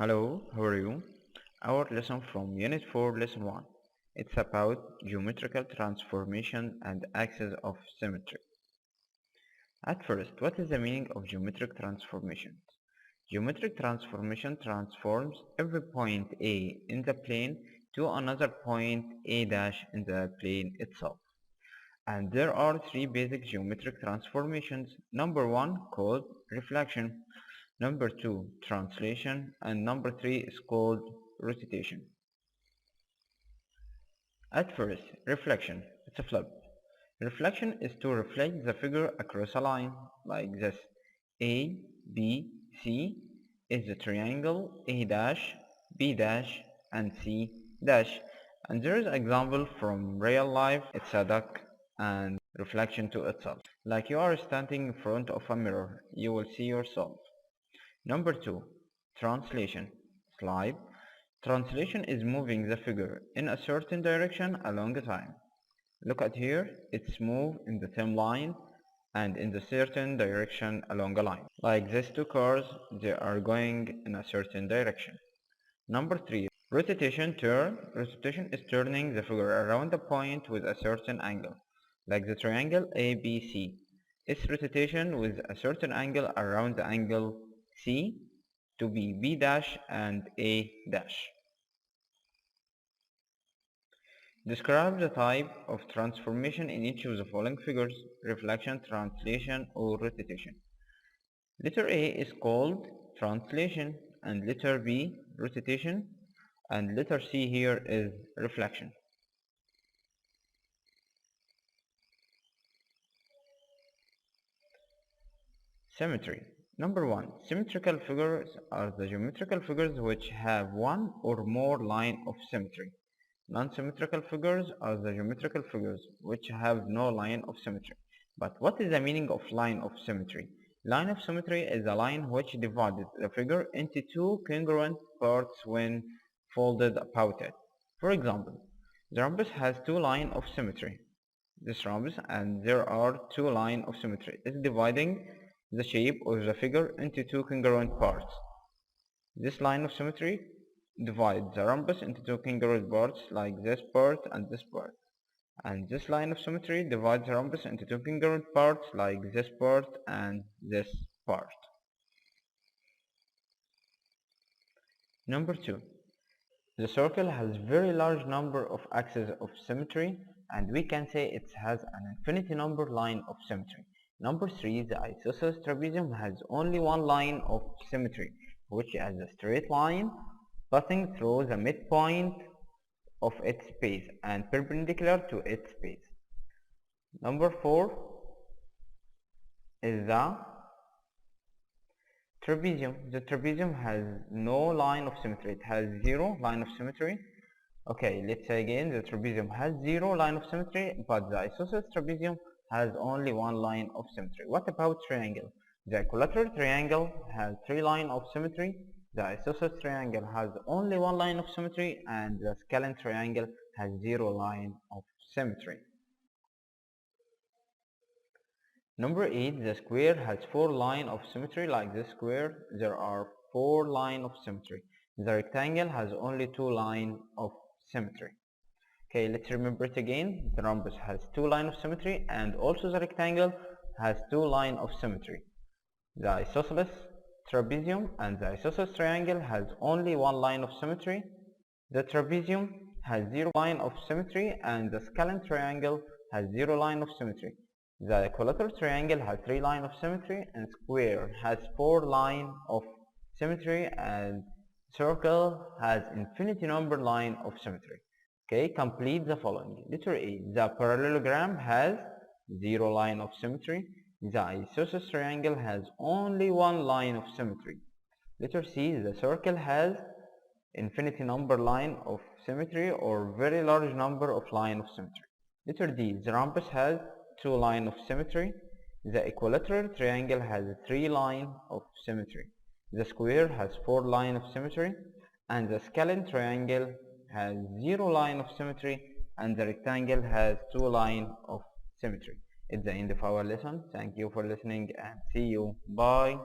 Hello, how are you? Our lesson from Unit 4, Lesson 1. It's about geometrical transformation and axes of symmetry. At first, what is the meaning of geometric transformation? Geometric transformation transforms every point A in the plane to another point A dash in the plane itself. And there are three basic geometric transformations. Number one called reflection. Number two, translation, and number three is called rotation. At first, reflection. It's a flip. Reflection is to reflect the figure across a line, like this. A, B, C is the triangle A dash, B dash, and C dash. And there is an example from real life. It's a duck and reflection to itself. Like you are standing in front of a mirror, you will see yourself. Number two, translation. Slide. Translation is moving the figure in a certain direction along a time. Look at here, it's moved in the same line and in the certain direction along a line. Like these two cars, they are going in a certain direction. Number three, rotation. Rotation is turning the figure around a point with a certain angle. Like the triangle ABC. Its rotation with a certain angle around the angle C to be B dash and A dash. Describe the type of transformation in each of the following figures: reflection, translation, or rotation. Letter A is called translation, and letter B rotation, and letter C here is reflection. Symmetry. Number one, symmetrical figures are the geometrical figures which have one or more line of symmetry. Non-symmetrical figures are the geometrical figures which have no line of symmetry. But what is the meaning of line of symmetry? Line of symmetry is a line which divided the figure into two congruent parts when folded about it. For example, the rhombus has two lines of symmetry. This rhombus and there are two lines of symmetry is dividing the shape of the figure into two congruent parts. This line of symmetry divides the rhombus into two congruent parts like this part and this part. And this line of symmetry divides the rhombus into two congruent parts like this part and this part. Number two, the circle has very large number of axes of symmetry and we can say it has an infinity number line of symmetry. Number three, the isosceles trapezium has only one line of symmetry, which is a straight line passing through the midpoint of its base and perpendicular to its base. Number four is the trapezium. The trapezium has no line of symmetry. It has zero line of symmetry. Okay, let's say again, the trapezium has zero line of symmetry, but the isosceles trapezium has only one line of symmetry. What about triangle? The equilateral triangle has three lines of symmetry. The isosceles triangle has only one line of symmetry, and the scalene triangle has zero line of symmetry. Number 8, the square has four lines of symmetry. Like this square, there are four lines of symmetry. The rectangle has only two lines of symmetry. Okay, let's remember it again. The rhombus has two lines of symmetry and also the rectangle has two lines of symmetry. The isosceles trapezium and the isosceles triangle has only one line of symmetry. The trapezium has zero line of symmetry and the scalene triangle has zero line of symmetry. The equilateral triangle has three lines of symmetry and square has four lines of symmetry and circle has infinity number line of symmetry. Okay, complete the following. Letter A, the parallelogram has zero line of symmetry. The isosceles triangle has only one line of symmetry. Letter C, the circle has infinity number line of symmetry or very large number of line of symmetry. Letter D, the rhombus has two line of symmetry. The equilateral triangle has three line of symmetry. The square has four line of symmetry and the scalene triangle has zero line of symmetry and the rectangle has two line of symmetry. It's the end of our lesson. Thank you for listening and see you. Bye.